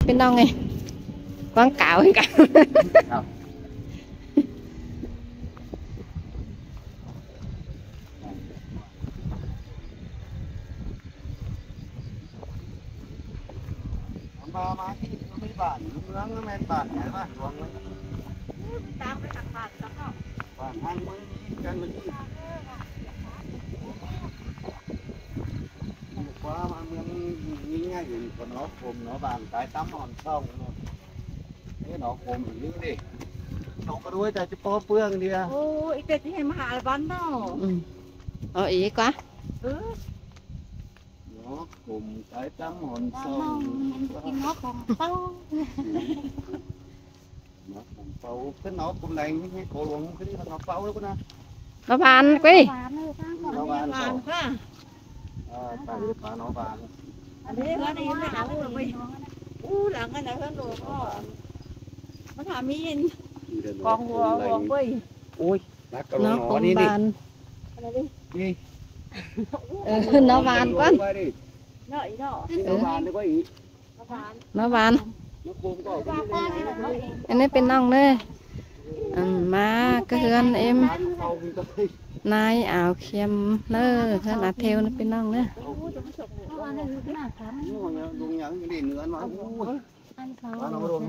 เป็นน้องไงquảng cáo hay cả mà cái mấy bản nướng nó men bản này mà còn tao phải đặt bản đó không bản ăn mới ăn mới quá mà miếng ngay thì còn nó cồm nó bàn cái tắm hòn sông thế nó cồm như đi nó có đuôi ta chứ có phương đi à ôi cái gì mà hạ bắn đâu ý quá nó cùng cái tắm hòn sông nó còn tao nó còn tao cái nó cũng lành cái cổ luôn cái nó tao đó con nào nó bàn quý nó bàn quá tại vì nó bàn đấy nó đi nó áo rồi mày là cái này hơn rồi nó thả miên con con quỳ ui nó cũng bàn đi nó bàn quá nó bàn anh ấy bên nông đây mà cái hơn em nay ảo kem nơ thế là theo nó bên nông nữa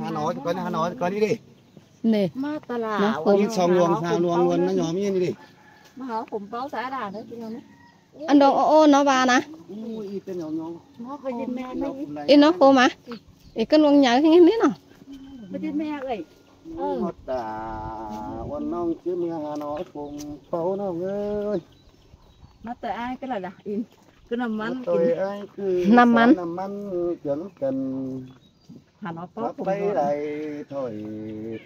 Hà Nội coi đi đi nè nó cũng xong luôn sao luôn nó nhóm như đi mà họ cùng báo xã đà nữa chứ anh đồ ô nó bà nè nó phải nhìn mẹ đi nó khô mà thì cái luôn nhớ cái biết nào phải nhìn mẹ vậy một đà con nông chứ mưa Hà Nội cùng phố nó ơi nó tới ai cái là đặt in cái nằm ăn tôi ai cứ nằm ăn chuẩn cần Hà Nội có cùng tay đây thôi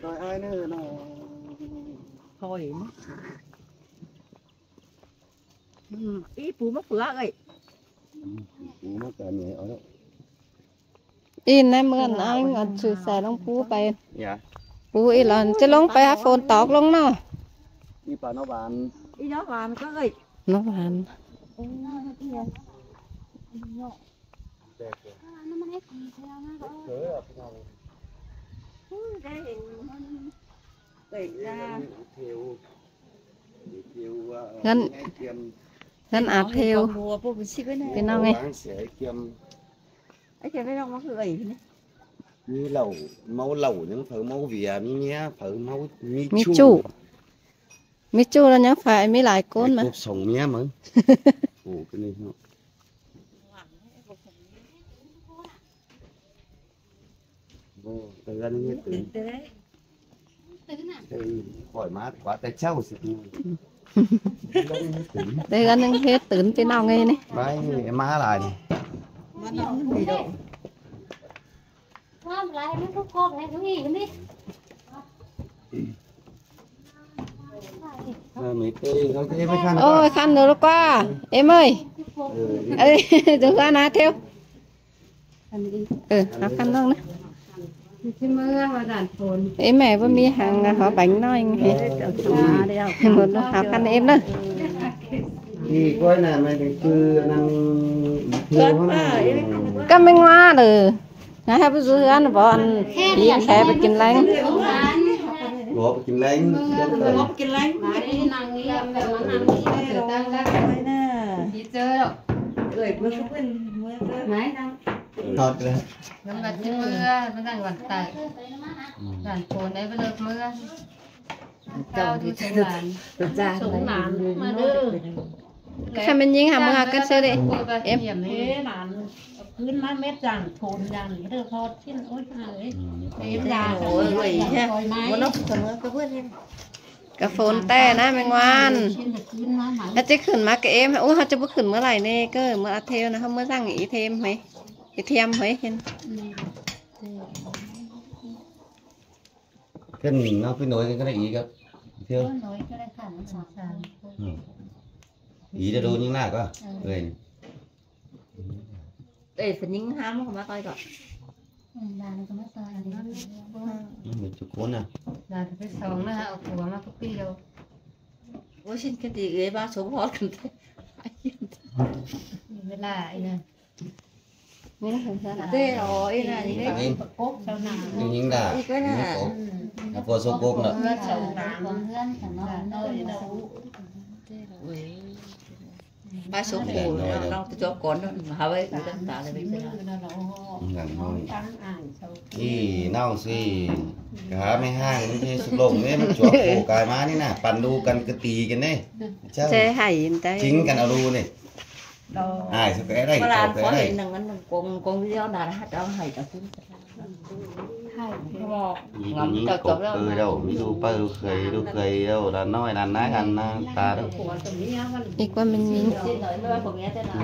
tôi ai nữa nào thôi ý phú mất phứa vậy mất cả nhẹ ở đó in em mượn anh ở chữ xe lông phúไป dạ phú ý là chứ lôngไปหาphone tóc lông nó đi vào nó bàn ý nó bàn có vậy nó bàn gần áp theo cái nào nghe ấy cái nó mắc gầy như lẩu những phở máu vỉa nhé phở máu mi chu là nhớ phải mi lại côn mà sống nhé mà ủa cái này không từ ra như từ khỏi mát quá tay trâu đây gần những hết tưởng cái nào nghe này đấy má lại ôi khăn rồi qua em ơi đừng qua nào theo nó khăn luôn đấy em mẹ với mi hàng họ bánh nói một học khăn em đó thì coi là mày cứ năng cam bên ngoài rồi ngày hai bữa dưới ăn bỏ ăn đi khéไปกิน lạnh bỏกินแรงกินแรงđi chơi đâu gửi mưa xuống bên mưa máy đang ngọt rồi gần mặt mưa nó đang gần tại gần phồn đấy bây giờ mưa cao thì sống màn mà đưa xem mình nhìn hàng mưa cất xe đi em thế màพื้นมาเม็ดจานโทนจานเรื่องพอชิ้นโอ้ยหายเจานโอ้ยใช่วันนั้นเสมอกับเพื่อน กระโฟนแต่นะแมงวันแล้วจะขึ้นมากับเอ็มโอ้เขาจะไปขึ้นเมื่อไหร่เนี่ยก็เมื่ออาเทลนะเขาเมื่อสั่งอีเทมไหมอีเทียมไหมเห็น cái nhìn nó cứ nổi cái này ý cơ chưa ý là đồ như nào cơ người để phải những ham không má coi gọi mình chụp cuốn à là cái sòng nó hao của má có pi đâu ôi xin cái gì ghế ba số hot cần thế mới lại nè นี่เห็นซะนะ tê rồi là gì đấy nhìn cốt sau nào nhìn đã cái là nó có số cốc nữa เพื่อนสองเพื่อนฉันเนาะ nơi đâu ba số củ nó cho con nó hả vậy người ta tạo lại bây giờ ngắn thôi thì nào xì cá mấy hang nó thế sụp lồng đấy nó chuột cổ cài máนี่น่ะปั่นดูกันกระตีกันนี่เจ้า เจ๊ให้ยินได้ chínhกันเอาดูนี่ai sao cái đây mà là cái có đây thể nâng nó con video nào hát đâu hay đâu cũng hay ngắm những cho cột chỗ từ đâu ví dụ ba đu khơi đâu là nói là nái ăn ta đâu อีกว่ามันยิง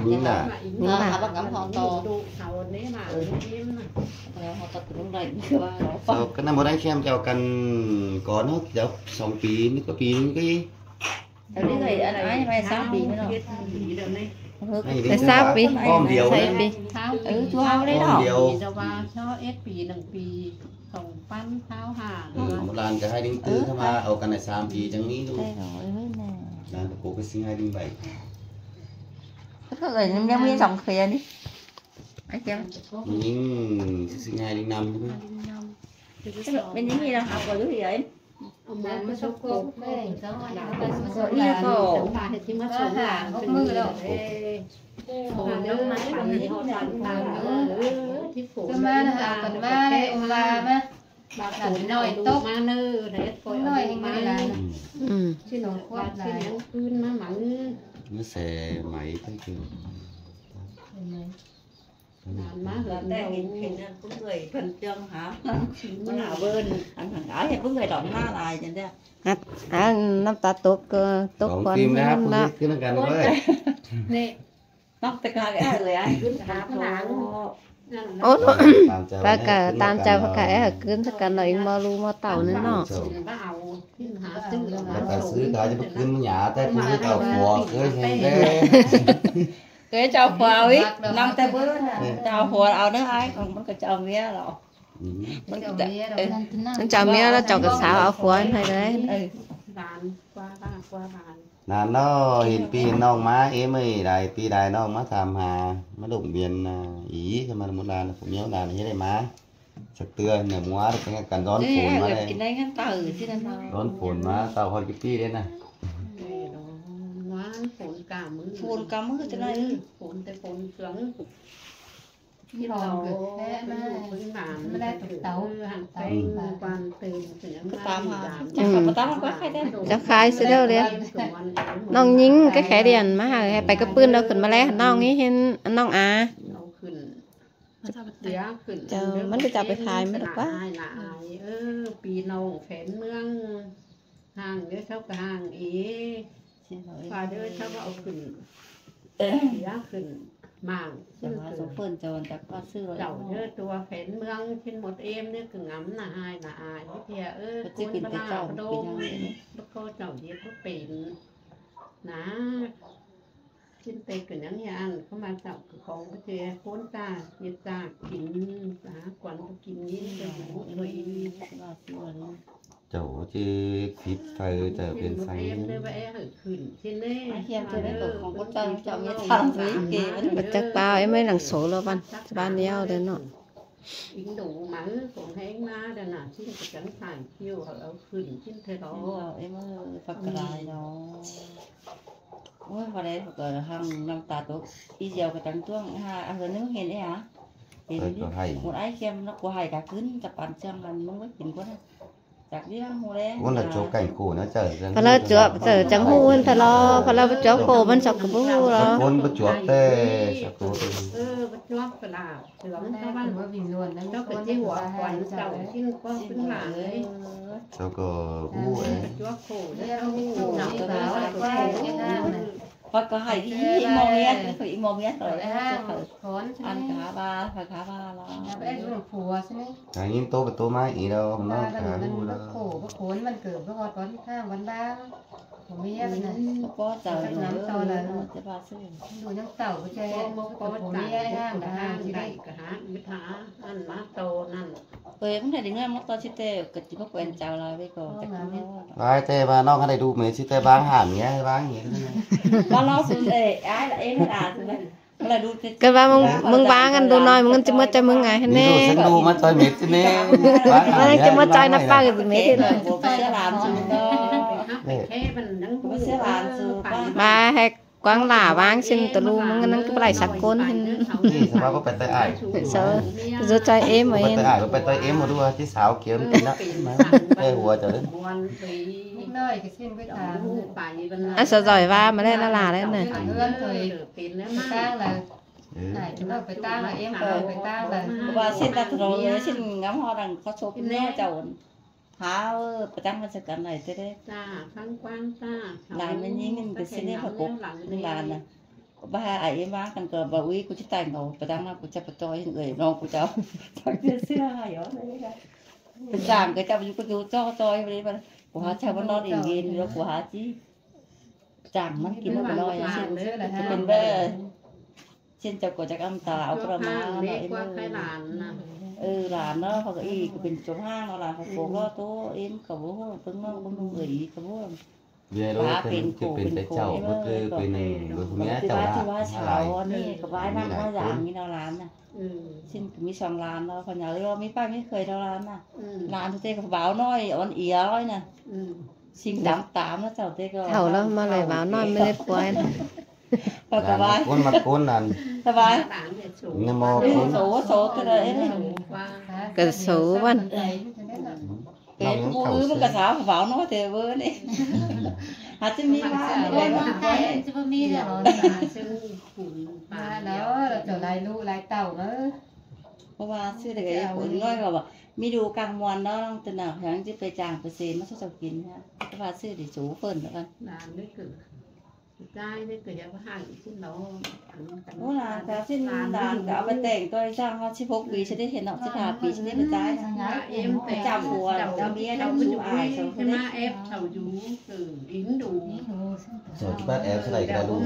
những là ยิงมา bắt ngắm họ to họ tập cũng đầy sao cái năm mới xem chào cần có nó cháu xong pí nó có pí cái cái này anh ấy mai sáng bị nữaไปทราบปี bom điều ใส่ đấy ปี chú hao đấy bom đó điều จะว่าช่อเอสปีหนึ่งปีส่งปั้นเท้าห่า một lần cả hai đinh tư tham gia ở cái này sam pí chẳng nghĩ luôn đây rồi nè là cố cái sinh hai đinh bảy cái người nhân viên dòng kia đi anh xem những sinh hai đinh năm thôi bên những gì đâu học rồi cái gì vậy เอามาไม่ชอบโกงแม่งก็ว่าไปมา ก็ ส่ง อี หลาน ก็ ส่งหลานที่มาส่งหลานเป็นมือแล้วโอ้เด้อมาปั่นที่เขาปั่นทางที่ฝูง ก็มานะคะกันมาเลยโอลามา บาดฝูงหน่อยตกมาเนื้อเด็ดคอยเอามา อืม ที่หนูควบที่เลี้ยงคืนมาหมัน nó sẽ máy thấy kiểu หลานมาเห là อะ đây hình có người phần chân hả nó nào bên anh thằng gái hay có người động na lại vậy đó น้ำตาตกก็ตก còn ก่อน phim นั่ đáp น không ละ biết cái nó gần với นี่ nó tất cả cái người ai cứ thảนั่น โอ้ tạm chào ปลากะตามใจปลากะแอะขึ้นสักกันหน่อยมารูมาเต่านั่นเนาะ ก็เอาที่หาซื้อแล้ว là ta xứ cả cho bất cứ nhà ta cũng cứ tàu phò cưới hàng thế cái chào phò ấy năm tay bữa chào phò ao nữa ai còn vẫn cái chào mía rồi มันจะเมียแล้วเจ้ากับสาวเอาผัวให้ได้ บานกว่าบ้านกว่าบาน là nó hiện pi non má em ơi đài pi đài non má tham hà má đụng biển ý cho mà muốn là cũng nhớ là như này má sạch tươi nè mua được cái cần đón phồn má cái đây đấy ngăn tờ chứ nên đón phồn má tao hỏi cái pi đấy nè ว้าฝนกามือ phun cắm cái thế này ฝนแต่ฝนเสือง ที่เราเกิดแค่มา พื้นหลาน ไม่ได้ตกเตา หันไปวันตื่นถึง cái tám hả chắc là tám nó quá hay đấy จะคลายเสียแล้วเลยน้องยิงก็แค่เดียนมาหาให้ไปกับปืนเราขึ้นมาแล้วน้องนี้เห็นน้องอา เอาขึ้นเสียขึ้นปีนองแผนเมืองห่างเดี๋ยวเท่ากับห่างอีฝ่าเดี๋ยวเท่าก็เอาขึ้นเสียขึ้นมั่ง số phun tròn chắc có sư rồi เจ้าเยอะตัวแผนเมืองชิ้นหมดเอ็มเนี่ยคืองำน่ะอายน่ะอายที่เพียคน กิน บ้า แต่เจ้า โด กิน ม ยังไง แล้วก็เจ้าเดียวก็เป็นนะชิ้นเตยกันยังยันเข้ามาเจ้าของก็เจโคนตาเย็ดตากินหากวนก็กินนี่จะหมูเลย chỗ chứ thịt phơi trở bên เอ็ xanh มเลยว่าเอ๋ขึ้นชิ้นนี้ em chưa biết được không có cho biết thằng với kì บัดจักเปล่าไอ้ไม่หลังโสแล้วบ้านบ้านเดียวเด้อเนาะ อิงดูมันผมแห้งมาเดี๋ยวน่ะชิ้นจะกันถ่ายคิวเอาขึ้นชิ้นเธอรอ em phải cài nó ôi vào đây phải hàng năm tạt tốt đi dèo cái trắng tuông ha ăn rồi nước hiền đấy hả thì rồi có hay một ai xem nó có hay cả cứng tập bàn chân là nó mới chín quá chặt đi ăn hồ đấy cũng là chỗ cảnh khổ nó trở ra พอเราจวบเจอจังหูนพอเราไปจวบโคมันสกกับหูเหรอ con bất chuột tê sạc cố tê บัดจวบกระดาษเสือมเข้าบ้านเจ้าเป็นที่หัวขวัญเจ้าชิ้นก็ขึ้นหลังเลย cho cờ u ấy จวบโผล่แล้วหนักตัวแล้วก็ phải có hay đi mò miết phải mò miết rồi ห้างถอนใช่ไหม ăn cá ba phải cá ba là ไอ้ลูกผัวใช่ไหม cái những tô tô mai ý đâu มัน nó มัน cả มัน u มัน đâu โขก็โขนมันเกิดเมื่อก่อนที่ข้างวันบ้างผมมีอะไรนะ có trời nữa cho ba sư ดูยังเต่าก็ใช่ ก็มกก็ ผม จ่า มี ย อะไรห้าง ห้า ห้าง ง ที่ ได้ ได้ กระหามิถาอันมาโตนั่น rồi cũng này đến ngày mốt to chứ tê cái chỉ có quen chào là bây giờ chắc vai tê và nó cái này đu mấy chứ tê bán hẳn nhé bán nhé ba lo xuống để ai là em là xuống đây là đu ก็ว่ามึงวางกันดูหน่อยมึงจะมาใจมึงไงให้แน่ นี่ดูฉันดูมาจอยเม็ดสิแน่ มันจะมาใจนับป้ากับเมทีเลย của cái làm gì đó แค่มันนั่ง của cái làm gì ba มาให้กวางหล่าวางซึ่งตะลูมึงนั่นก็ไหลสักคนเห็น นี่สภาพก็ไปใต้อ้าย จะใจเอ็มไว้ ไปใต้อ้ายก็ไปใต้เอ็มมาดูที่สาวเขียวนี่นะเอ้หัวจะเด้ เลยก็เส้นไปตามไป อ่ะสะจ่อยว่ามาได้ละลาได้น่ะ เพื่อนเคยเป็นแล้วมาตั้งเลยไหนจะเลิกไปตั้งเลยเอ็มไปตั้งเลย và xin ta rồi xin ngắm hoa đằng có số cái nét chầu há phải tăng cái sự này thế đấy จ้าข้างกว้างจ้า lại mới nhìn mình cái xin đấy phải cục đừng làm nè ba ai em bán cần cờ bà uy của chiếc tay ngầu phải tăng là của cha phải cho người non của cháu phải chưa xưa hay đó đấy giảm cái cháu cái cho đi mà của họ cháu nó đi nghiền rồi của họ chứ giảm mất kiếm nó nói xin mình về xin chào của chắc âm tàu của mà nó em là nó hoặc y của mình chỗ hang nó là học cổ lo tố em cả bố tương nó cũng người cả bố เวียรู้เป็นแต่เจ้าก็คือเป็นโดยคุณแม่เจ้าละอะไร นี่กับบ้านนั่งว่าอย่างนี้เราร้านน่ะxinมีสองร้านเราคนอย่างเราไม่ป้าไม่เคยเราร้านน่ะร้านทุกเจ้าก็บ้าวน้อยอ่อนเอียร้อยน่ะสิ่งตามแล้วเจ้าเจ้าก็ เท่าแล้วมาเลยบ่าวนอนไม่ได้ป่วย สบาย คนมาคนนั่น สบาย นโม số cái đấy ก็สูวัน cái bố mới cả sáu bảo nói thì bữa này hạt chứ mi ba จะบ่มีแล้วแล้วเราจะไล่ลูกไล่เต่าเนอะ เพราะว่าซื้อแต่cái bữa nói rồi bảo miดูกลางวันเนาะต้องตื่นหนักอย่างที่ไปจางไปเซนมาชอบกินนะเพราะว่าซื้อđể chủ phần nữaกัน ได้ได้เกิดจากว่าหันชิ้นเรา โอ้ล่ะแต่ชิ้นด่านก็เอาไปแต่งตัวสร้างเขา16 ปีฉันได้เห็นเนาะ15 ปีฉันได้ไปจ่าย เอ็มแต่ จับหัวเราเมียเราดูอายเขา ใช่ไหมเอฟเสาอยู่คืออินดู สดบ้านแอลสไลด์กระดูก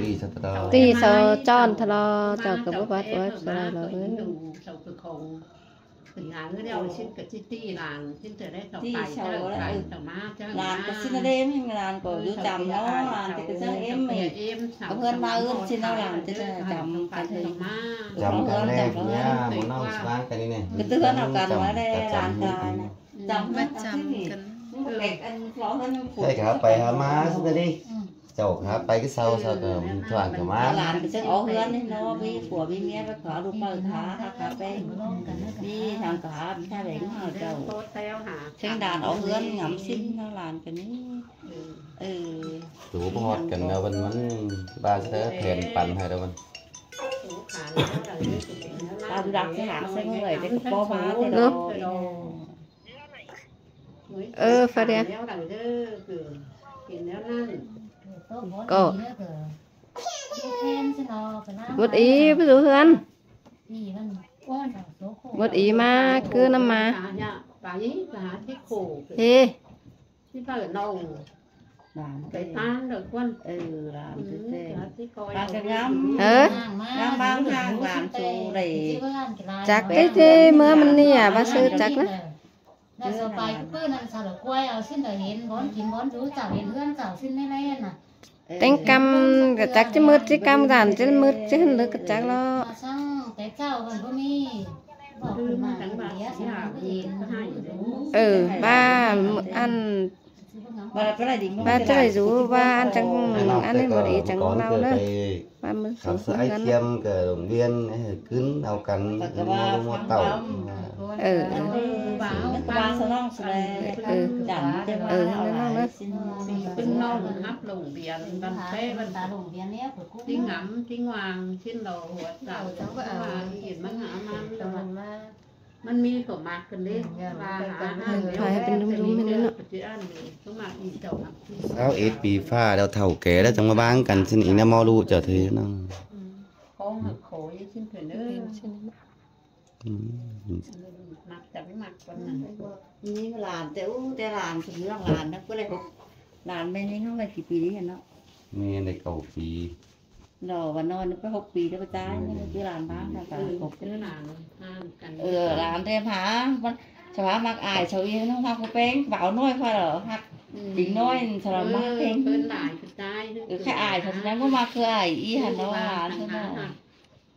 ดีสัตว์ ตีโซจอนทะเลาเจ้ากับบ่บัดไว้สไลด์เราเอ้ย ดูเสาคือคงถึงงานก็เดียวชิ้นกับชิ้นตีลานชิ้นจะได้ต่อไปเจ้าไปต่อมาเจ้า ลานก็ชิ้นเด้มงานก็อยู่จำเนาะลานก็จะเอ็มเเอาเงินมาเอื้อชิ้นเอาลานจะจำกันเลย จำกันแรกเนี่ยมันน้องสร้างกันนี่เนี่ย ก็เตือนเอากันไว้ได้ลานกายนะจำไม่จำกันเด็กอันร้องกันฝุ่น ใช่ครับไปหามาสิดิเจ้าครับไปก็เศร้าก็ถ่างกับมา ลานก็จะเอาเงินนี่เนาะมีผัวมีเมียไปขอลูกเปิดขาขาไปมีทางขามีท่าแหลงเจ้า เช่นด่านเอาเฮือนงำสิ้นเท่าลานกันนี้ถูพอดกันแล้วมันบ้านเธอแทนปันให้แล้วมัน ตามดักที่หาเส้นเมื่อยได้ก็มาแต่เรา ฟาเดียก็บดอีไปดูเฮือนบดอีมาคือน้ำมาเฮ้ ที่เปิดนอง làm cái tan được quân làm cái ngắm ngắm bán hàng làm chủ đểจักcáiเมื่อมันเนี่ยว่าซื้อจักนะ แล้วสบายเพื่อนนั่นสาวกล้วยเอาสิ้นเห็นก้อนกินก้อนรู้จักเห็นเพื่อนจักสิ้นแน่ๆน่ะ แต่งกำกับจักจะมืดจะกำด่านจะมืดจะหันเลิกกับจักแล้ว ช่างแต่เจ้ามันก็มีบอกคือมาเดียวสิเอง บ้าอัน บ้าจะได้รู้ว่าอันจังอันนี้บ่ดีจังเราเด้อบ้ามือ ขับสายเทียมกับโรงเรียนขึ้นเอากันมอเต่า ba số non số này chẳng cho ba hỏi xin bên non hấp lồng biển bên phê bênตาลงเบียนเนี้ยผม ที่งำที่วางชิ้นเราหัวเต่าเห็นมันหามันมีตัวมากกันเลยมาหาเอาเอ็ดปีฟ้าเราเท่าแก่แล้วจังมาบ้างกันซึ่งอีน่ามอรู้เจอเธอเนาะ con hợp khối xin thuyền nữa mặt chẳng mặt con này như làm tiểu te làm thì nó làm nó có lại làm bênนี้không phảiกี่ปีนี่เนาะ นี่ในเก่าปี rồi và nó có 6 ปีแล้วไปจ่ายนี่คือlàm bán là cả 6 cái làmกัน làm thêm hả chả má mặc ải cháu yên không học bên bảo nuôi khoa ở học tính nuôi sao làm mắc thêm เป็นหลายกระจาย แค่อายเท่านั้นก็มาคืออายอีหันเนาะหลานเท่านั้น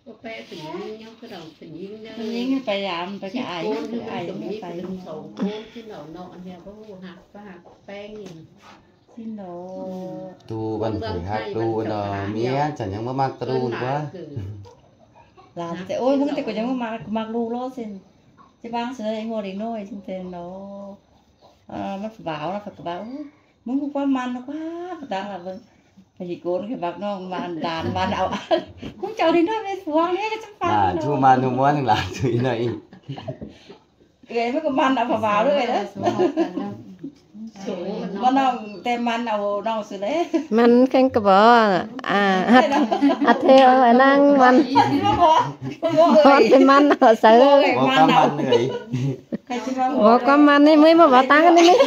ก็แปะเป็นยังก็เราเป็นยิงได้ มันยิงไปยามไปก็ไอ้ โกน คือ ไอ้ ไอ้ ตรง ไม่ นี้ ไป เป็นสองโกนที่เราเนาะเนี่ยก็หักก็หักแป้งนี่ สิ้นโด ตูบันเผยฮักตูเนาะเมียฉันยังบ่มักตะรูนกว่า ลานแต่โอ้ยมึงแต่ก็ยังมาลูโลสินจะบางเสือไอ้งัวดีน้อยจริงๆเนาะมันบ่าวนะก็บ่าวมึงกูว่ามันนะว่าดังล่ะเบิ่งไปสิโกนให้บักน้องมันดานมันเอามึงเจ้าดีน้อยไปสวงนี่จะฟัง ชูมันทุกม้วนทั้งหลายช่วยหน่อย เอ้ยมันก็มันเอาบ่าวด้วยนะ สูง บ่น้องแต่มันเอาน้องสิเด้ มันแข่งกับบ่ฮัดเทลไอ้นางมัน บ่บ่ มันเป็นมันเอาเสือ บ่กำมันเลย ใครสิว่า บ่ก็มันนี่มื้อบ่ตังกันนี่มั้ย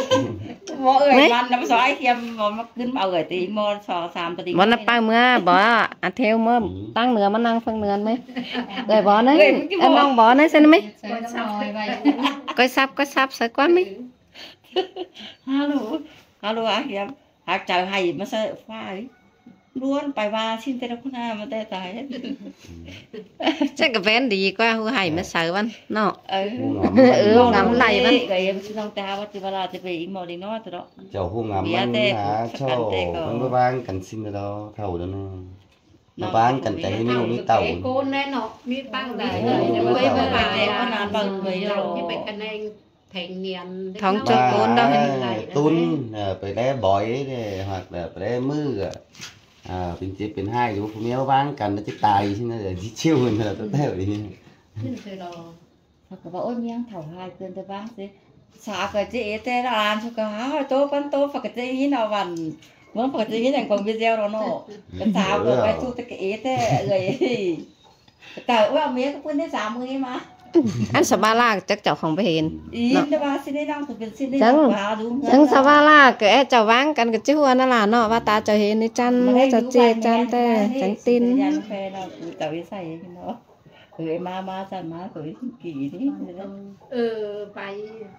บ่เอ้ยมันนำซอยเคียมบ่มาขึ้นเอาเอ้ยตีม2 3ตี บ่น่ะป้าเมื่อบ่อัดเทลเมื่อตั้งเหนือมานั่งฟังเนือนมั้ยเอ้ยบ่นะไอ้น้องบ่นะซั่นมั้ย ใส่น้ำลอยไว้ ก็ซับใส่ก่อนมั้ย ฮัลโหลเคียมหากเจ้าให้มาซะฟ้าล้วนไปว่าสิ้นแต่ละคนหน้ามาแต่ตาย จังก็แว่นดีกว่าฮู้ให้มาเสือมันเนาะ งำไหลมันก็ยังสิน้องตาว่าสิเวลาจะไปอีกหมอดีเนาะตะเนาะ เจ้าผู้งามมันหาโชว์มันบ่บางกันสิ้นแล้วเท่าเด้อนะบ่บางกันใจนี่มีเต่า โกนแน่เนาะมีตั้งได้ เว้ยบ่ไปแต่ก็นานบางเว้ย เราที่ไปคะแนนแทงเนียน ตุนไปได้บ่อยhoặc làไปได้มือเป็นเจ็บเป็นไห้อยู่พวกนี้บ้างกันแล้วจะตายใช่ไหมเดี๋ยวที่ชิวมันเราต้องเท่านี้ ขึ้นเคยรอ เขาก็บอกโอ้ยเมียงเฒ่าหายเกินแต่บ้างสิสาก็สิแต่ละอันสุก็หาโตปันโตฝากจะหินเอาวันเมื่อฝากจะหินอย่างกองวิเซลเนาะก็สาวก็ไปสู้ตะเกะแต่เอ้ยแต่ว่าเมียก็เพิ่นได้3มื้อมา อันสบาลากจักเจ้าของไปเห็น อีแต่ว่าสิได้ดังก็เป็นสิได้หาดู จังสบาลากก็เจ้าวางกันก็จิหัวนั่นล่ะเนาะว่าตาเจ้าเห็นนี่จันให้เจ้าเจจันแต่จังติน ยันแฟนเราคือแต่วิสัยเนาะมาสั่นมาก็วิกี่นี่ ไป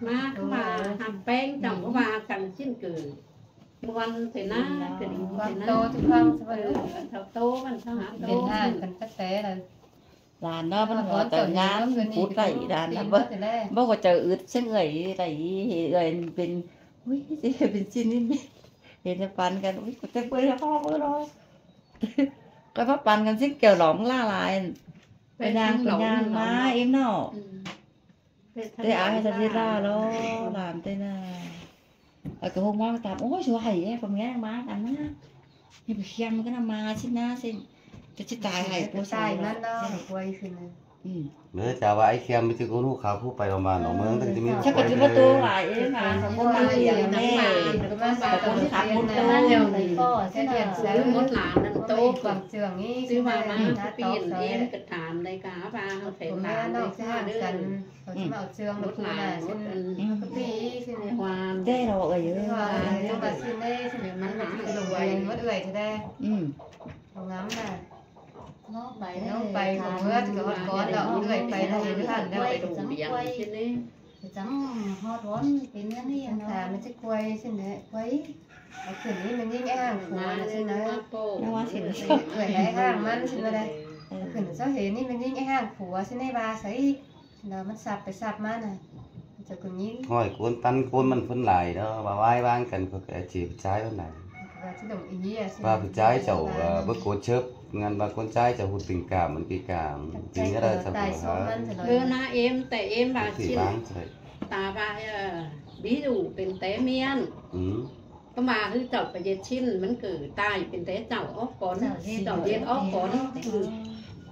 มาเข้ามาทำแป้งจังก็มากันชิ้นเกิดวันเสนาเกิดวันโตทุกครั้งเท่าโตมันเท่าหาโต เป็นห่างกันตั้งแต่เลย หลานเนาะมันก็แต่งานพูดไหลด้านนะบ่ก็เจออึดเช่นไหลไหลเป็นอุ้ยสิเป็นชิ้นนี่เห็นปันกันอุ้ยก็จะเปื่อยพ่อเปื่อยรอก็พปันกันสิเกี่ยวหลงล่าลายไปนางไปงานมาเอ็มเนาะได้อาให้ทันทีล่าแล้วหลานได้น่ะก็คงว่าตามโอ้ยสวยแผมแง่มากันนะนี่ไปเคียมก็นำมาชิ้นหน้าสิจะตายให้ผู้ ตา ชาย ย นั่ นั่ น น เนาะป่วยขึ้นเลย เมื่อจะว่าไอ้เคียมไม่ใช่คนหูขาวผู้ไปประมาณหนองเมืองตั้งแต่มี ชักก็จะมาตัวหลายเองค่ะคนมาเลี้ยงแม่ ก็มาบาคนขับรถนั่นเดียวเลยก็เสียเทียน ซื้ ซื้ อ อ ม ม ด ด ห ห ลา ลาน น นั่ นั่ น น โต โต ก่ ก่ อ อน นเสื่องนี้ ซื้อมามา ถ้า ปี โต น ใส่ เอ็นกระถานในกาบาเขาใส่ ผม ถา แม่ น น ใน อก กา ห่าง เด้ กั อน เขาจะมาเอาเสื่อง ม มา ด คู หลา น่ะ นม ใช่ ด ไหม อัน ปีใช่ไหม วาน ได้เราเยอะ ว่าต้องมาซื้อได้ใช่ไหมมันมาซื้อลงไปวัดเอื่อยจะได้ของน้ำน่ะ นอกไป น้องไปของเมื่อจะวัดก้อนเราเอื่อยไปได้หรือหันได้ ไป ไป ดู ดู เบียงใช่ไหม จังฮอดร้อนเป็นนั่นนี่ Dạ. ค่ะมันจะกล้วยใช่ไหมกล้วยเอาขึ้นนี่มันยิ่งอ้างหัวนะใช่ไหม โป้ เอื่อยให้ห้างมันใช่ไหมได้ขึ้นเจ้าเห็นนี่มันยิ่งไอ้ห้างผัวใช่ไหมบาใส่เรามันสับไปสับมาน่ะจะคนยิ่ง ห้อยโกนตันโกนมันphân lại đó và vai vang cần có cái chỉ trái bên này ว่าที่đồng ý à và phải trái chậu bước cố chớp ngăn và con trai chậu hụt tình cảm mình tình cảm tình nghĩa là chậu hả เรือนะเอ็มแต่เอ็มบา thì ชิ้น bán rồi ตาบาบิดูเป็นแต่เมียน ก็มาคือเจ้าประเยชิ้นมันเกิดตายเป็นแต่เจ้าออกก่อนเจ้าเย็นออกก่อน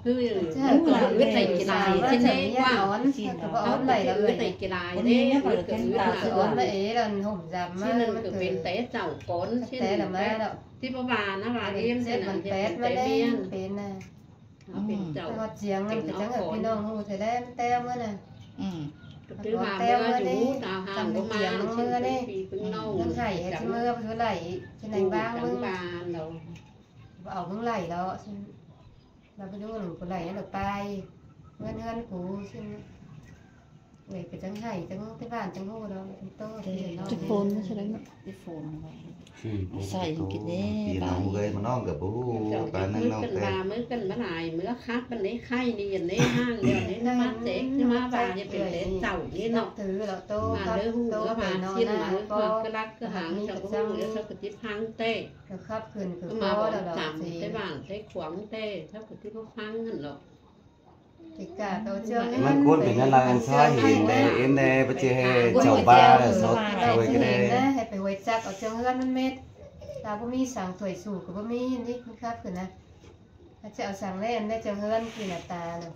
คือมันเกิดวิสัยกีฬาที่นี่ว่า ร้อนแต่ว่าอ้อนไหล เกิ แล้ว ด เล วิ ย สัยกีฬาเนี่ยเกิดวิสัย อ้อนมาเอ๋เราห่มจำมา ที่นึง มัน ก็ เกิ เป็น ด แต่เจ้าก่อนที่ แต่ละมาแล้ว ที่ประวานนะว่าเอ็ม เจ็บมัน เป็ แปด น มา แต่ ได้ เมียน เป็นน่ะ เป็นเจ้า แต่ว่าเจียงมันเป็นจังกับพี่น้องหูเธอได้แต้มเมื่อน่ะ หรือมาเมื่ออยู่ตาห่างก็มาปีพึ่งน้อง มันไห่ให้ที่เมื่อเพื่อไหลที่ไหนบ้างมึง บานเรา เอามึงไหลแล้วเราไปดูหนูกูไหลแล้วไปเงินกูใช่ไหม người cái trắng hay trắng cái bàn trắng hô đó to thì nó จะโคนใช่ไหม ที่โฟนไว้ ใส่กินเด้ปีน้องเลยมันน้องกับผู้ปานนั้นน้อง กัน แต่ มาเมื่อกันมาหลายเมื่อคักกันได้ไข่นี่ยันได้ห้างเดี๋ยวนี้มาเจ๊กมาบาจะเป็นเล่นเจ้านี่เนาะ thứ là to มาเด้อหูก็มาเชียนมาก็รักก็หางจากก็หูเดี๋ยวสักติพังเต้ cái khắp khuyên ก็ cứ มาบ có อก là đó จำ thì ได้บ้างได้ขวางเต้ถ้าปฏิบัติพังนั่นหรอก thì cả đầu chương มันควรเป็นอะไรกันซอยเห็นได้เอ็นได้ไปเจอเจ้าบ้าสดเอาไว้ก็ได้ hay phải hồi chắc ở chương hơnมันเม็ดตาบ่มีสั่งถวยสู่ก็บ่มีนี่มันครับคือนะถ้าจะเอาสั่งเล่นได้จังเฮือนคือหน้าตาเลย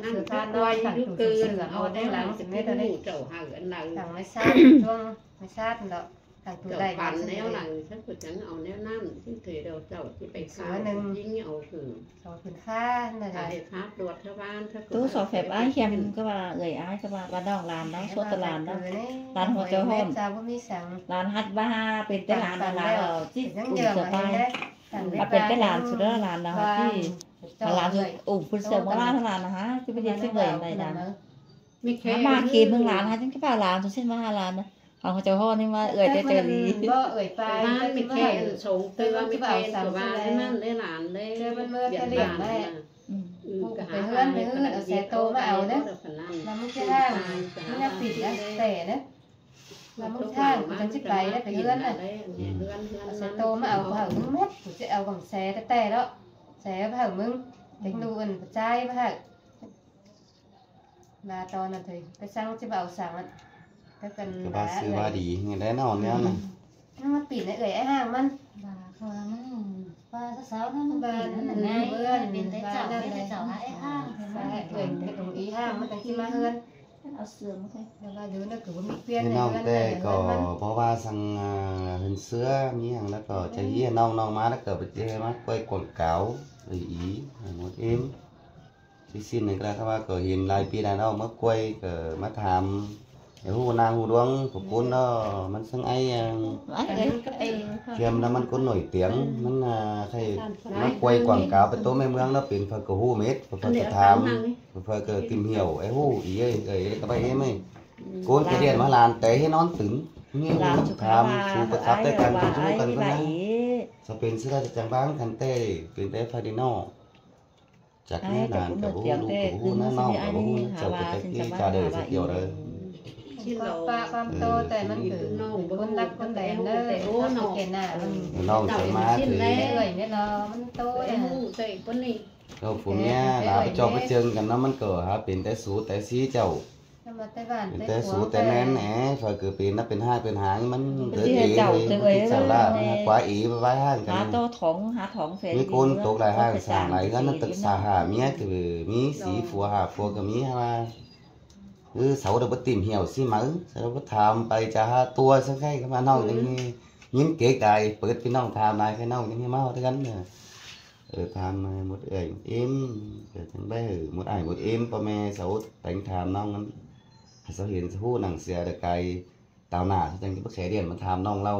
นั่นก็ไว้ยุเกินเอาได้หลังสิไม่ได้เจ้าหางอันไหน สั่งไม่ทราบช่วงไม่ทราบเนาะสั่งตัว เจ้า ได้ ปั่นแนวไหนฉันก็จังเอาแนวนั่นที่เคยเราเจ้าที่ไปขายยิ่งเอาคือ สองผืนฟ้านั่นแห สา ละ เหตุภาพตรวจชาวบ้านถ้า ตู้สอบแฝบอ้ายเข็มก็ว่าเอ่ยอ้ายก็ว่าบ้านนอกลานเนาะสวดตลาดเนาะ ร้านหัวเจ้าห้อม จ้าบ่มีสั่ง ลานฮัดบ้าเป็นแต่ลานลานที่ ยัง อุ่น เยอะ เสือ มา ตาย ได้สั่ง มาเป็นแต่ลานสุดแล้วลานนะที่ลานอุ่นพุ่นเสือมาลานลานนะฮะที่ไปเรียนเส้นเลยในลาน ไม่เคย มาเกมเมืองลานฮะจังก็ป่าลานทุกเส้นมาลานนะเอาเจ้าห้อนี่มาเอ่ยเจอดี บ่เอ่ยไป บ้านไม่เคยส่งเตือนไม่เคยตัวบ้านได้มันได้หลานได้เบียดบ้าน ไปเฮือนเอาแซ่โตมาเอาเด้อแล้วมันจะห้างมันจะปิดนะแต่เด้อแล้วมันห้างมันสิไปได้ไปเฮือนน่ะเอาแซ่โตมาเอาเผามึงเม็ดกูจะเอาของแซ่แต่แล้วแซ่เผามึงเด็กนูนใจเผามาตอนนั้นเถอะไปสั่งจะเอาสั่งอ่ะก็เป็น ก็ว่าซื้อว่าดีไงได้นอนแล้วนะ มันปิดในไอ้ห้างมัน bà khờ nó bà sáu nó biển nó là ngay biển tới chảo hại hang เอ่ยไปตรงอีห้างมันตั้งที่มาเฮือน เอาเสือมาใส่ แล้วก็ดูนะคือว่ามีเพี้ยน พี่ ใน น้อง เฮือน แต่ก็เพราะว่าสั่งเห็นเสื้อมีอย่างแล้วก็จะยี่น้องมาแล้วก็ไปเจอมาquay quảng cáo rồi ý một em thì xin này là các bạn có hiện lại pi đàn ông mới quay cái mắt hàm cái hu nang hu đuông của cuốn đóมันซึ่งไอ้ Kiêm nóมันcó nổi tiếngมันthầy nó quay quảng cáo với tố mê mương nó biến phật của hu mết phật tham phật tìm hiểu ấy hu ý ấy các bạn em ấy cuốn cái điện mà làm tế nó tính như tham chú có tháp tế cần chú cần có năng sao biến xưa ra chẳng bán thành tê biến tế phải đi nó chắc nhé là cả bố đủ của hu nó non cả bố chầu cái kia trả đời rất nhiều rồi ปลาความโตแต่มันคือคนรักคนแดงเด้อโอ้หนอเกณฑ์น่ะมัน non sẽ má thì เอ่ยเนี่ยเนาะมันโต ไอ้ อ่ะ หูเตะคนนี้ đâu phụ nha là cho cái chân cái nóมันcờ hả biến tế số tế xí chầu ถ้ามาไต้หวัน เป็น ไต้ แต่ หั สู ว แต่แน่นแหนฝอยคือปีนนับเป็นห้าเป็นหางมันเดือดเองเลยเจ้าละquá ý với vai hàng há cái to thỏng há thỏng phêมีคนตกหลายห้างสามหลายก็นั่นตึกสาหาเมียคือมีสีฟัวหาฟัวกับมีว่าคือเสาเราไปtìm hiểu xí mỡเราไปทำไปจะหาตัวสักใครก็มาน้องอย่างนี้ยิ้มเก๋ไก่เปิดพี่น้องทำนายให้น้องอย่างนี้มาเอาด้วยกันเนี่ยทำmột ơi em thằng bé một ai một emพ่อแม่เสาแต่งทำน้องนั้นเขาเห็นผู้หนังเสียแต่ไกลตาวหน้าจังที่พวกแขเดียนมาทำน้องเรา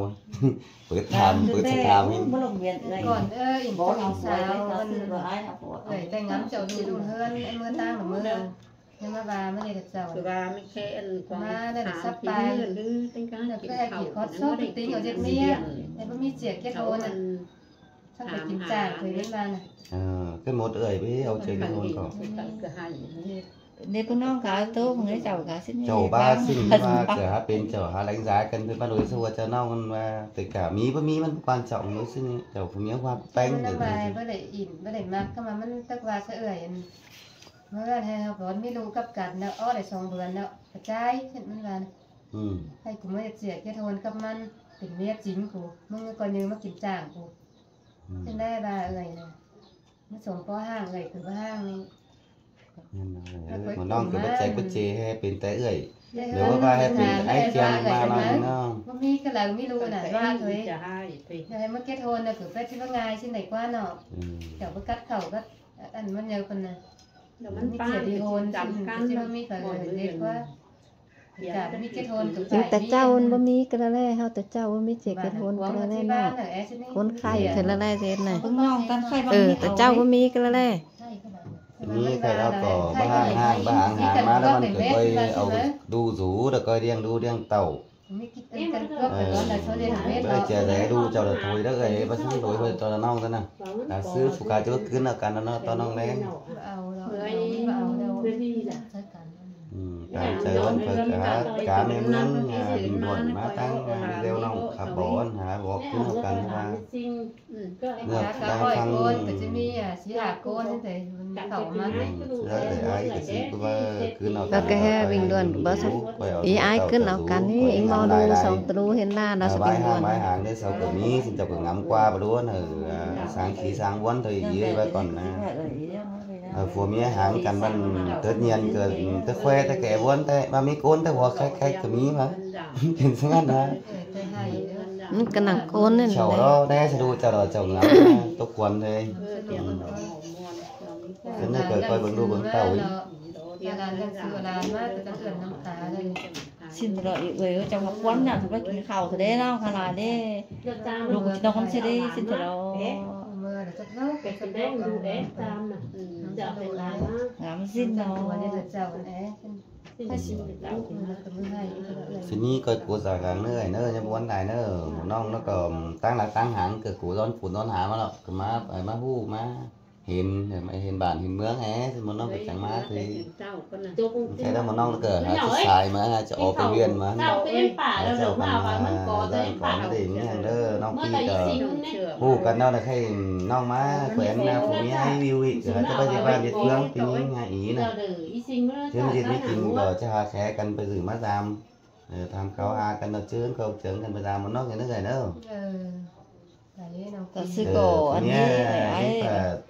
เปิดทำเปิดสถานให้ mới lồng miệng đây ก่อนอิน bố อิ học น rồi สาว đấy มั nó น sư rồi ai học của เอ่ยแต่งงานเจ้าดูเฮือนไอ้มือตั้งหรือมือยังมาบาไม่ได้เจ้า คือว่าไม่แค่อันความหรือเป็นการ แต่ กิน ก็ ข้าว ขี่คอสโซ่ติ้งเอาเจ็ดเมียแต่บ่มีเจียกแค่โทนน่ะถ้าไปกินจ่างเคยเล่นมาน่ะ cái một ơi với ông chơi cái hôn cỏ nếu có non cả tốt không lấy chầu cả xin chầu ba xin ba cửa bên chầu hà đánh giá cần với ba đối xua cho nó mà tất cả mí với míมันquan trọng đối xin chầu phụ miếng hoa มั bánh นมาบ่ได้อินบ่ได้มักเข้ามามันตักว่าซะเอ่ยเมื่อให้เฮาบ่มีรู้กับกันแล้วอ้อได้2เดือนแล้วกระจายเห็นมันว่าให้กูไม่เจียกแค่โทนกับมันเป็นเมียจริงกูมึงก็ยืมมากินจ่างกูเป็นได้บ่าเอ่ยน่ะมันส่งก็ห้างเอ่ยคือบ่ห้างนี่ một non cái bất chạy bất chế hay bên té ơi nếu mà ba hay bên ai chàng ba non nó บ่มีก็แล้วไม่รู้น่ะว่าเถย จะให้ไป ให้มาเก็ตโทนน่ะคือไปที่ว่าง่ายสิไหนกว่าเนาะเดี๋ยวบ่กัดเข้าก็อันมันเยอะคนน่ะ เดี๋ยวมัน มี ป้า เจียดีโทน จำกัน ที่ว่ามีก็เรียกว่าจ้ะมีเก็ตโทนกับ จริงแต่เจ้ามันบ่มีกระแลเฮาแต่เจ้าบ่มีเจกระโทนกระแล ที่ เนาะ บ้านน่ะแอ คนไข้เทละแลเฮ็ดน่ะ bưng non tan khay แต่เจ้าบ่มีกระแล ใช่ก็แบบ นี่ใครเราก็บ้าห้างมาแล้วมันก็coiเอาđu rú rồi coi điên tàu bây giờ để đu cho là thôi đó rồi bác sĩ đổi hơi cho non thế nào là sư phụ cả trước cứ là cả nó to non lên cả chơi vẫn phải cả em nắng bình luận má tăng leo non khả bỏ hả bỏ cứ nó cần ra được đang phăng và cái bình luận bớt ý ai cứ nào cắn ý ý mau đu xong đu hiện ra nó sẽ bình luận bài hàng đấy sau cái ní xin chào cái ngắm qua và đua là sáng khí sáng quán thì gì đây còn phù mía hàng cần bằng tất nhiên cái tới khoe tới kẻ vốn tới ba mấy côn tới hoa khách cái mí mà tiền sáng ăn hả cái nàng côn này chầu đó đây sẽ đu chầu đó chầu ngắm tốt quần thôi cái này coi bằng đu bằng tàu ấy xin đợi người ở trong học quán nào thì phải khẩu thì đấy đâu hay là đấy lúc chị đâu không sẽ đi xin đợi ngắm xin đâu xin ní coi của già gắng nữa nữa nhưng quán này nữa một non nó còn tăng hẳn cái của đón hả mà nó cái má hu má hiền bản hiền mướn ấy thì một non phải chẳng má thì thế đó một non nó cỡ hả chỉ xài mà cho ốp cái viên mà cho còn thì những hàng đó non kia cỡ hu cần đâu là khi non má quen nào phụ mía hay view ý rồi cho bây giờ ban việt phương thì những ngày ý này chứ gì mới tìm vào cho hà khẽ cần bây giờ má làm tham khảo hà cần nó chướng câu chướng cần bây giờ một non cái nữa nữa thật sự cổ anh ấy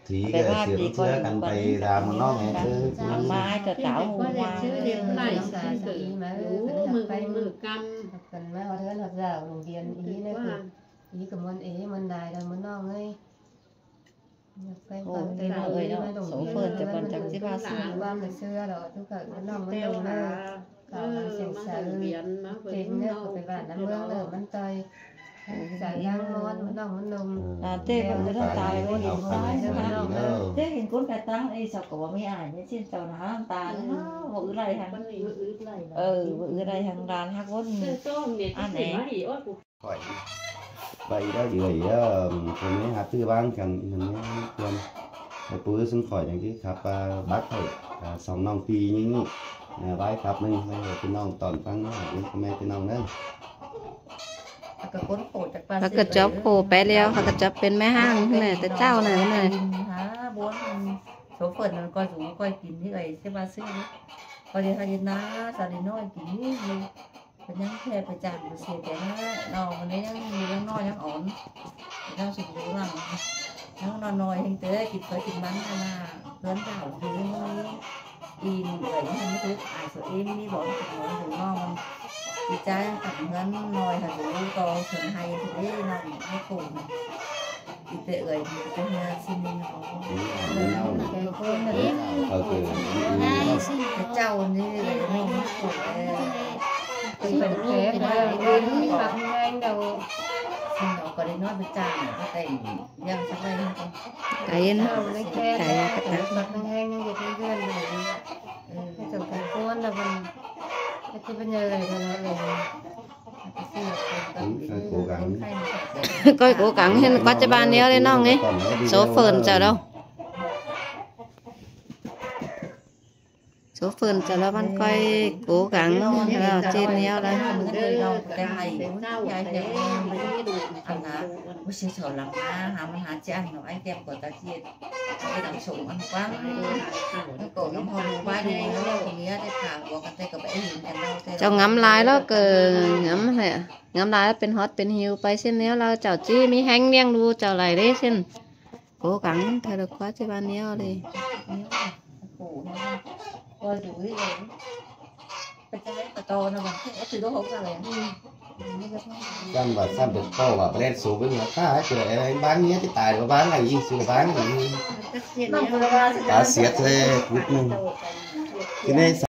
thì cái chuyện chưa cần phải làm một nó nghe chứ mà ai cả cáo hôm qua cần mấy họ thấy là giàu đồng tiền ý này ý của món ý món đài là món non ấy số phận thì còn chẳng chỉ ba xưa ba ngày xưa rồi tôi cởi món non món đồng này cả sành sài tiền nữa phải vạn năm mương ở món tây giải răng món non món nồng tê còn rất là tài với hình hóa tê hình cuốn cái tăng ấy sao có mấy ảnh như trên tàu nó tà nó vự này hàng vự này hàng đàn hàng cuốn ăn này vậy đó gì đó còn mấy hạt tư ban cần mình quên bữa xuống khỏi những cái cặp bát thôi sòng non pi những vài cặp này cái non toàn tăng nó những cái mấy cái non đấy và cái chóp cổ bé leo và cái chóp bên mé hang này tới trao này này bốn số phận là coi rủ coi kín như vậy xem ba xưa coi đi hay ná sao đi nói kín như phải nhắn theo phải chạm phải xịt cái nó mà nếu như nói nhắn ổn thì nó sử dụng làm nó nói hình thế kịp tới kịp bắn là lớn đảo thì nó in vậy hay thứ ai sợ im đi bỏ cái món ngon thì trái thằng ngân nồi hạt dưa to thường hay thì đấy nó cùng thì tệ rồi cái xin cái trâu như nó thì mình khé mà đi mặc nhanh đầu nó có đi nói với cha nó tiền nhân sang đây không cái nó cái mặc nhanh như vậy thì gần cái chồng cái con là mình cái bây giờ này coi cố gắng hiện có cho bạn nhớ đến non ấy số phận chờ đâu số phận chờ đâu bạn coi cố gắng là trên nhớ đây cái này anh là bữa xưa sợ lắm hả chị ăn nó anh kem của ta chia cái đằng sủng ăn quá cái cổ nó hồi vai đi nó nghĩa để thả của cái tay của bé hình cái đâu cho ngắm lái đó cờ ngắm hả ngắm láiเป็นฮอตเป็นฮิวไปเส้นนี้เราเจ้าจี้มีแห้งเลี้ยงดูเจ้าไหลได้เส้นcố gắng thay được quá cho bạn nhớ đi coi rủi rồi cái trái to nó bằng cái từ đó không ra liền trăm và trăm được to và lên số với người ta ấy rồi em bán nhé cái tài của bán này gì số bán này cá xiết thế cút này cái này